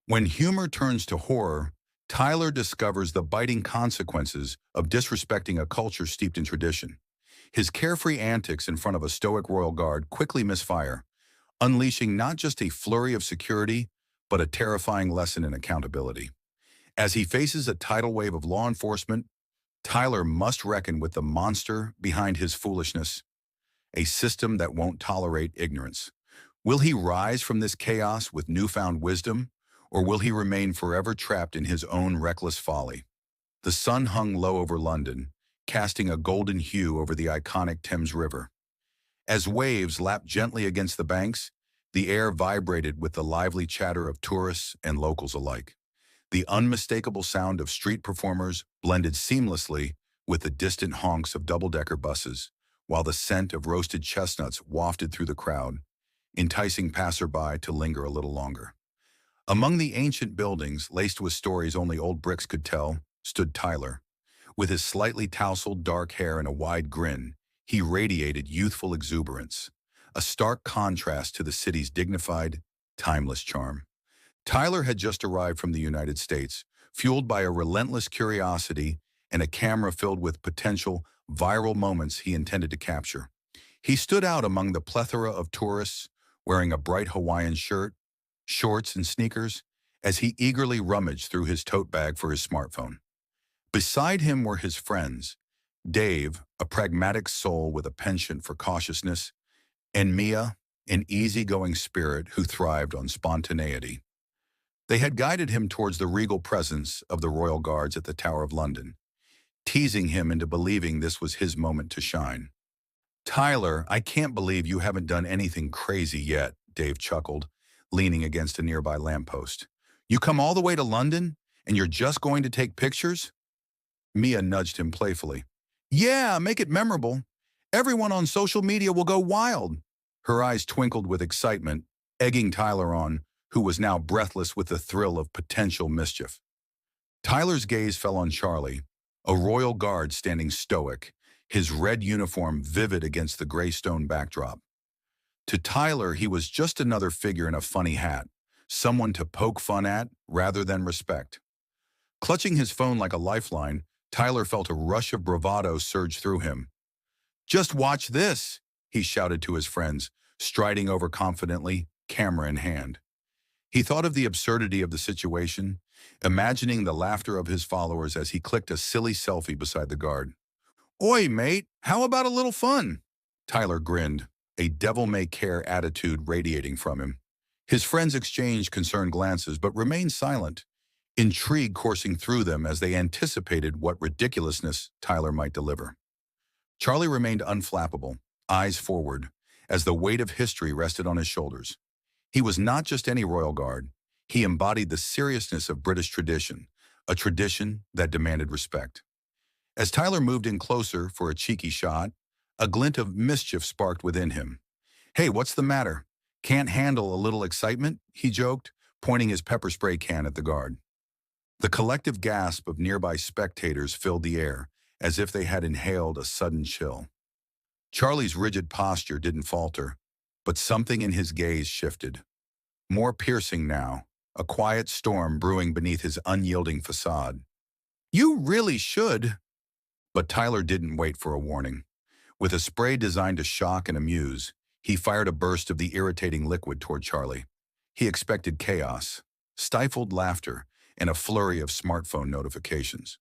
When humor turns to horror, Tyler discovers the biting consequences of disrespecting a culture steeped in tradition. His carefree antics in front of a stoic royal guard quickly misfire, unleashing not just a flurry of security, but a terrifying lesson in accountability. As he faces a tidal wave of law enforcement, Tyler must reckon with the monster behind his foolishness, a system that won't tolerate ignorance. Will he rise from this chaos with newfound wisdom, or will he remain forever trapped in his own reckless folly? The sun hung low over London, casting a golden hue over the iconic Thames River. As waves lapped gently against the banks, the air vibrated with the lively chatter of tourists and locals alike. The unmistakable sound of street performers blended seamlessly with the distant honks of double-decker buses, while the scent of roasted chestnuts wafted through the crowd, enticing passerby to linger a little longer. Among the ancient buildings, laced with stories only old bricks could tell, stood Tyler. With his slightly tousled dark hair and a wide grin, he radiated youthful exuberance, a stark contrast to the city's dignified, timeless charm. Tyler had just arrived from the United States, fueled by a relentless curiosity and a camera filled with potential viral moments he intended to capture. He stood out among the plethora of tourists, wearing a bright Hawaiian shirt, shorts, and sneakers, as he eagerly rummaged through his tote bag for his smartphone. Beside him were his friends, Dave, a pragmatic soul with a penchant for cautiousness, and Mia, an easygoing spirit who thrived on spontaneity. They had guided him towards the regal presence of the Royal Guards at the Tower of London, teasing him into believing this was his moment to shine. "Tyler, I can't believe you haven't done anything crazy yet," Dave chuckled, leaning against a nearby lamppost. "You come all the way to London, and you're just going to take pictures?" Mia nudged him playfully. "Yeah, make it memorable. Everyone on social media will go wild." Her eyes twinkled with excitement, egging Tyler on, who was now breathless with the thrill of potential mischief. Tyler's gaze fell on Charlie, a royal guard standing stoic, his red uniform vivid against the gray stone backdrop. To Tyler, he was just another figure in a funny hat, someone to poke fun at rather than respect. Clutching his phone like a lifeline, Tyler felt a rush of bravado surge through him. "Just watch this," he shouted to his friends, striding over confidently, camera in hand. He thought of the absurdity of the situation, imagining the laughter of his followers as he clicked a silly selfie beside the guard. "Oi, mate, how about a little fun?" Tyler grinned, a devil-may-care attitude radiating from him. His friends exchanged concerned glances but remained silent, intrigue coursing through them as they anticipated what ridiculousness Tyler might deliver. Charlie remained unflappable, eyes forward, as the weight of history rested on his shoulders. He was not just any royal guard. He embodied the seriousness of British tradition, a tradition that demanded respect. As Tyler moved in closer for a cheeky shot, a glint of mischief sparked within him. "Hey, what's the matter? Can't handle a little excitement?" he joked, pointing his pepper spray can at the guard. The collective gasp of nearby spectators filled the air, as if they had inhaled a sudden chill. Charlie's rigid posture didn't falter, but something in his gaze shifted. More piercing now, a quiet storm brewing beneath his unyielding facade. "You really should." But Tyler didn't wait for a warning. With a spray designed to shock and amuse, he fired a burst of the irritating liquid toward Charlie. He expected chaos, stifled laughter, and a flurry of smartphone notifications.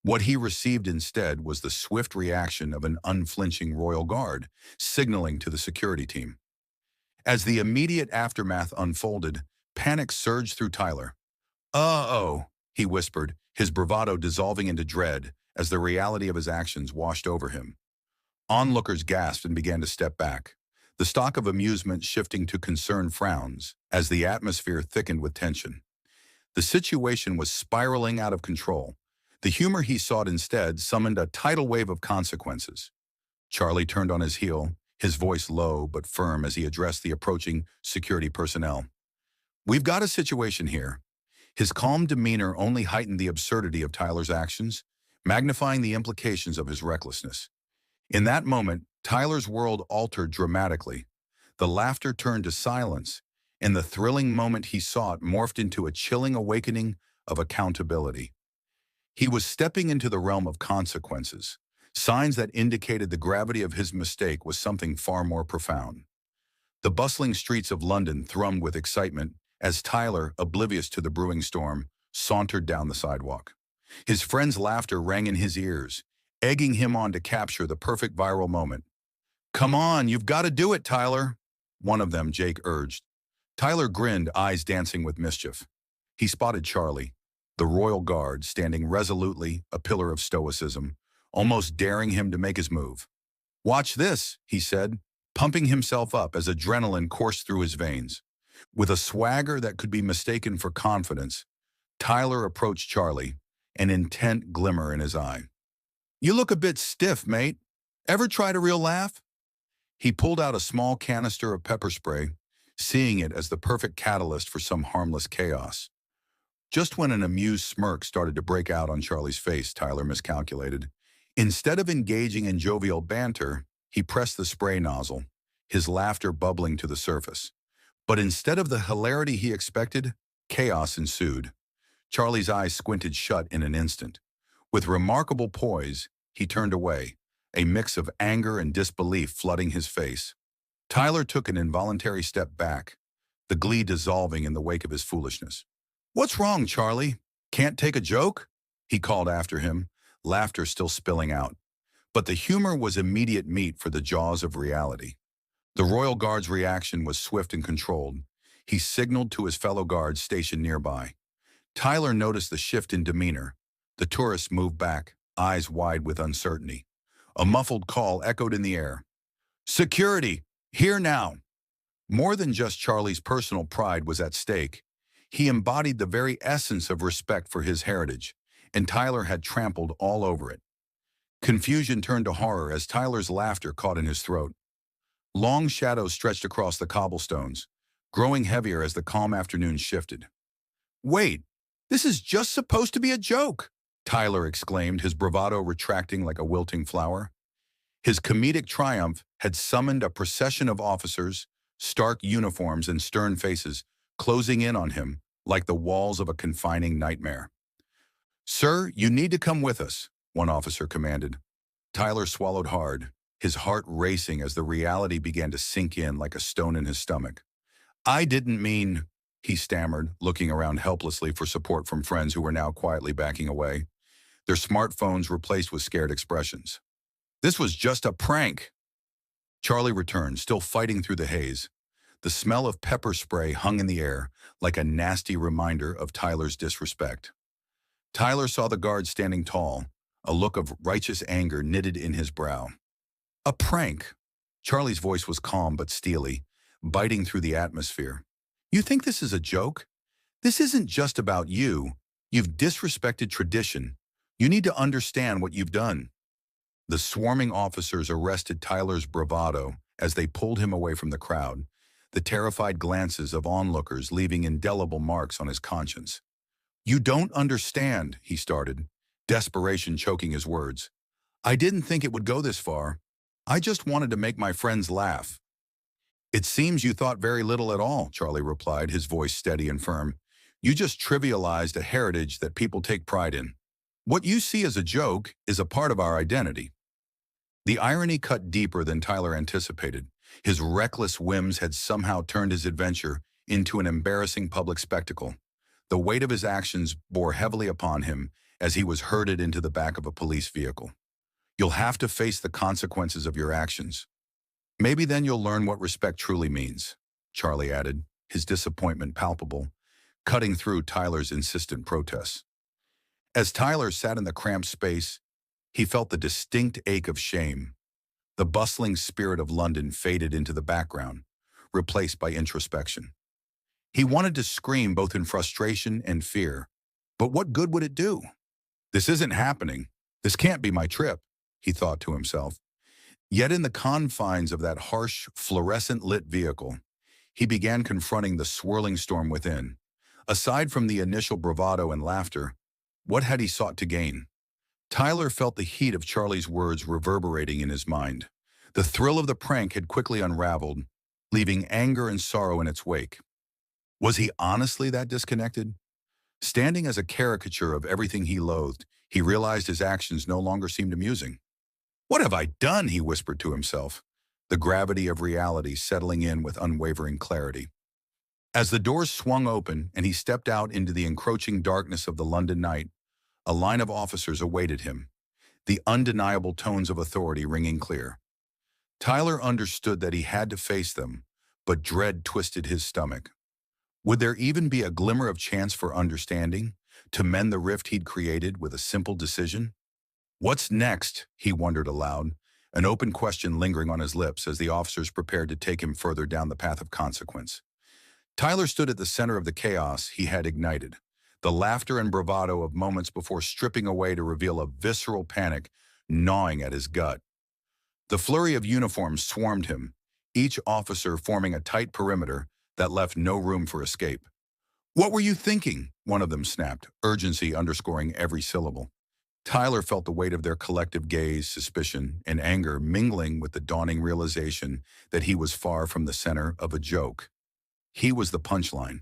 What he received instead was the swift reaction of an unflinching royal guard, signaling to the security team. As the immediate aftermath unfolded, panic surged through Tyler. "Uh-oh," he whispered, his bravado dissolving into dread as the reality of his actions washed over him. Onlookers gasped and began to step back, the stock of amusement shifting to concerned frowns as the atmosphere thickened with tension. The situation was spiraling out of control. The humor he sought instead summoned a tidal wave of consequences. Charlie turned on his heel, his voice low but firm as he addressed the approaching security personnel. "We've got a situation here." His calm demeanor only heightened the absurdity of Tyler's actions, magnifying the implications of his recklessness. In that moment, Tyler's world altered dramatically. The laughter turned to silence, and the thrilling moment he sought morphed into a chilling awakening of accountability. He was stepping into the realm of consequences, signs that indicated the gravity of his mistake was something far more profound. The bustling streets of London thrummed with excitement as Tyler, oblivious to the brewing storm, sauntered down the sidewalk. His friends' laughter rang in his ears, egging him on to capture the perfect viral moment. "Come on, you've got to do it, Tyler," one of them, Jake, urged. Tyler grinned, eyes dancing with mischief. He spotted Charlie, the royal guard, standing resolutely, a pillar of stoicism, almost daring him to make his move. "Watch this," he said, pumping himself up as adrenaline coursed through his veins. With a swagger that could be mistaken for confidence, Tyler approached Charlie, an intent glimmer in his eye. "You look a bit stiff, mate. Ever tried a real laugh?" He pulled out a small canister of pepper spray, seeing it as the perfect catalyst for some harmless chaos. Just when an amused smirk started to break out on Charlie's face, Tyler miscalculated. Instead of engaging in jovial banter, he pressed the spray nozzle, his laughter bubbling to the surface. But instead of the hilarity he expected, chaos ensued. Charlie's eyes squinted shut in an instant. With remarkable poise, he turned away, a mix of anger and disbelief flooding his face. Tyler took an involuntary step back, the glee dissolving in the wake of his foolishness. "What's wrong, Charlie? Can't take a joke?" he called after him, laughter still spilling out. But the humor was immediate meat for the jaws of reality. The Royal Guard's reaction was swift and controlled. He signaled to his fellow guards stationed nearby. Tyler noticed the shift in demeanor. The tourists moved back, eyes wide with uncertainty. A muffled call echoed in the air. "Security! Here now!" More than just Charlie's personal pride was at stake. He embodied the very essence of respect for his heritage, and Tyler had trampled all over it. Confusion turned to horror as Tyler's laughter caught in his throat. Long shadows stretched across the cobblestones, growing heavier as the calm afternoon shifted. "Wait, this is just supposed to be a joke!" Tyler exclaimed, his bravado retracting like a wilting flower. His comedic triumph had summoned a procession of officers, stark uniforms and stern faces, closing in on him like the walls of a confining nightmare. "Sir, you need to come with us," one officer commanded. Tyler swallowed hard, his heart racing as the reality began to sink in like a stone in his stomach. "I didn't mean," he stammered, looking around helplessly for support from friends who were now quietly backing away, their smartphones replaced with scared expressions. "This was just a prank." Charlie returned, still fighting through the haze. The smell of pepper spray hung in the air like a nasty reminder of Tyler's disrespect. Tyler saw the guard standing tall, a look of righteous anger knitted in his brow. "A prank." Charlie's voice was calm but steely, biting through the atmosphere. "You think this is a joke? This isn't just about you. You've disrespected tradition. You need to understand what you've done." The swarming officers arrested Tyler's bravado as they pulled him away from the crowd, the terrified glances of onlookers leaving indelible marks on his conscience. "You don't understand," he started, desperation choking his words. "I didn't think it would go this far. I just wanted to make my friends laugh." "It seems you thought very little at all," Charlie replied, his voice steady and firm. "You just trivialized a heritage that people take pride in. What you see as a joke is a part of our identity." The irony cut deeper than Tyler anticipated. His reckless whims had somehow turned his adventure into an embarrassing public spectacle. The weight of his actions bore heavily upon him as he was herded into the back of a police vehicle. "You'll have to face the consequences of your actions. Maybe then you'll learn what respect truly means," Charlie added, his disappointment palpable, cutting through Tyler's insistent protests. As Tyler sat in the cramped space, he felt the distinct ache of shame. The bustling spirit of London faded into the background, replaced by introspection. He wanted to scream both in frustration and fear, but what good would it do? "This isn't happening. This can't be my trip," he thought to himself. Yet in the confines of that harsh, fluorescent-lit vehicle, he began confronting the swirling storm within. Aside from the initial bravado and laughter, what had he sought to gain? Tyler felt the heat of Charlie's words reverberating in his mind. The thrill of the prank had quickly unraveled, leaving anger and sorrow in its wake. Was he honestly that disconnected? Standing as a caricature of everything he loathed, he realized his actions no longer seemed amusing. "What have I done?" he whispered to himself, the gravity of reality settling in with unwavering clarity. As the doors swung open and he stepped out into the encroaching darkness of the London night, a line of officers awaited him, the undeniable tones of authority ringing clear. Tyler understood that he had to face them, but dread twisted his stomach. Would there even be a glimmer of chance for understanding, to mend the rift he'd created with a simple decision? "What's next?" he wondered aloud, an open question lingering on his lips as the officers prepared to take him further down the path of consequence. Tyler stood at the center of the chaos he had ignited, the laughter and bravado of moments before stripping away to reveal a visceral panic gnawing at his gut. The flurry of uniforms swarmed him, each officer forming a tight perimeter that left no room for escape. "What were you thinking?" one of them snapped, urgency underscoring every syllable. Tyler felt the weight of their collective gaze, suspicion, and anger mingling with the dawning realization that he was far from the center of a joke. He was the punchline.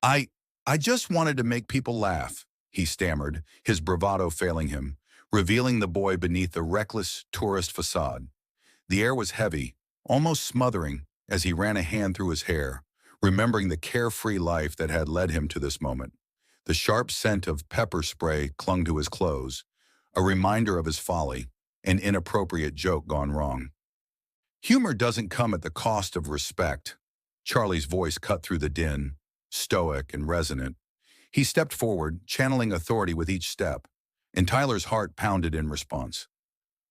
I, I just wanted to make people laugh," he stammered, his bravado failing him, revealing the boy beneath the reckless tourist facade. The air was heavy, almost smothering, as he ran a hand through his hair, remembering the carefree life that had led him to this moment. The sharp scent of pepper spray clung to his clothes, a reminder of his folly, an inappropriate joke gone wrong. "Humor doesn't come at the cost of respect." Charlie's voice cut through the din, stoic and resonant. He stepped forward, channeling authority with each step, and Tyler's heart pounded in response.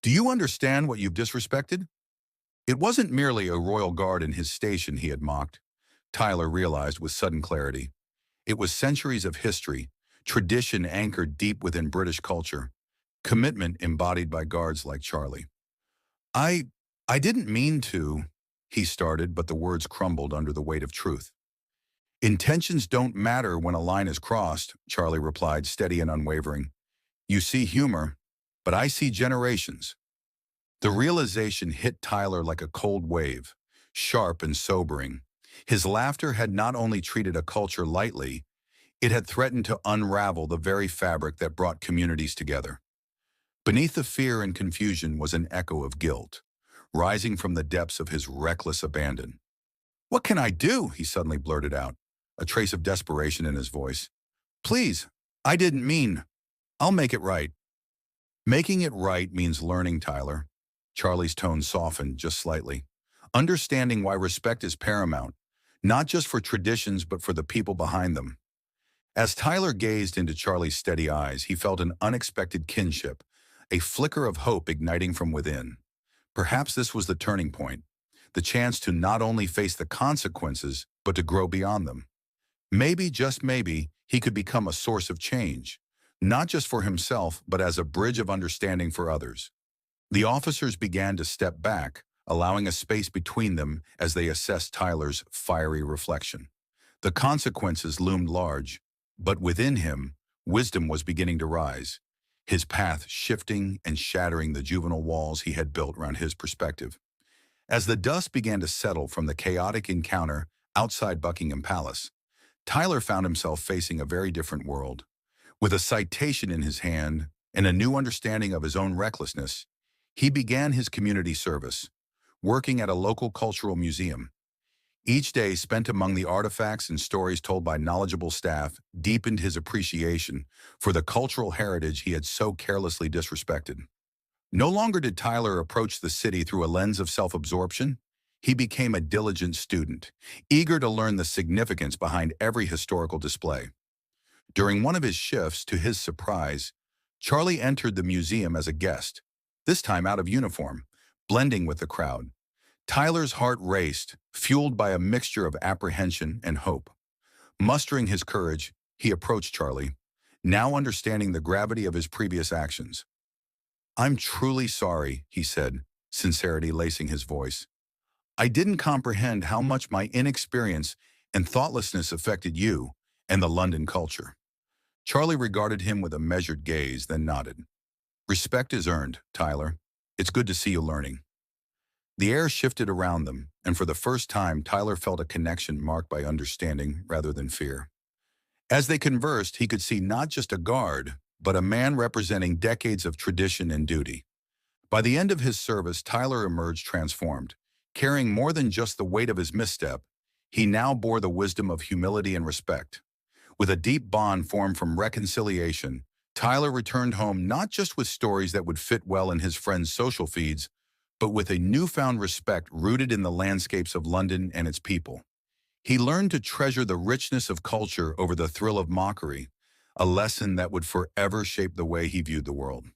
"Do you understand what you've disrespected?" It wasn't merely a royal guard in his station he had mocked, Tyler realized with sudden clarity. It was centuries of history, tradition anchored deep within British culture, commitment embodied by guards like Charlie. I, I didn't mean to," he started, but the words crumbled under the weight of truth. "Intentions don't matter when a line is crossed," Charlie replied, steady and unwavering. "You see humor, but I see generations." The realization hit Tyler like a cold wave, sharp and sobering. His laughter had not only treated a culture lightly, it had threatened to unravel the very fabric that brought communities together. Beneath the fear and confusion was an echo of guilt, rising from the depths of his reckless abandon. "What can I do?" he suddenly blurted out, a trace of desperation in his voice. "Please, I didn't mean. I'll make it right." "Making it right means learning, Tyler." Charlie's tone softened just slightly. "Understanding why respect is paramount, not just for traditions but for the people behind them." As Tyler gazed into Charlie's steady eyes, he felt an unexpected kinship, a flicker of hope igniting from within. Perhaps this was the turning point, the chance to not only face the consequences, but to grow beyond them. Maybe, just maybe, he could become a source of change, not just for himself, but as a bridge of understanding for others. The officers began to step back, allowing a space between them as they assessed Tyler's fiery reflection. The consequences loomed large, but within him, wisdom was beginning to rise, his path shifting and shattering the juvenile walls he had built around his perspective. As the dust began to settle from the chaotic encounter outside Buckingham Palace, Tyler found himself facing a very different world. With a citation in his hand and a new understanding of his own recklessness, he began his community service, working at a local cultural museum. Each day spent among the artifacts and stories told by knowledgeable staff deepened his appreciation for the cultural heritage he had so carelessly disrespected. No longer did Tyler approach the city through a lens of self-absorption. He became a diligent student, eager to learn the significance behind every historical display. During one of his shifts, to his surprise, Charlie entered the museum as a guest, this time out of uniform, blending with the crowd. Tyler's heart raced, fueled by a mixture of apprehension and hope. Mustering his courage, he approached Charlie, now understanding the gravity of his previous actions. "I'm truly sorry," he said, sincerity lacing his voice. "I didn't comprehend how much my inexperience and thoughtlessness affected you and the London culture." Charlie regarded him with a measured gaze, then nodded. "Respect is earned, Tyler. It's good to see you learning." The air shifted around them, and for the first time, Tyler felt a connection marked by understanding rather than fear. As they conversed, he could see not just a guard, but a man representing decades of tradition and duty. By the end of his service, Tyler emerged transformed. Carrying more than just the weight of his misstep, he now bore the wisdom of humility and respect. With a deep bond formed from reconciliation, Tyler returned home not just with stories that would fit well in his friends' social feeds, but with a newfound respect rooted in the landscapes of London and its people. He learned to treasure the richness of culture over the thrill of mockery, a lesson that would forever shape the way he viewed the world.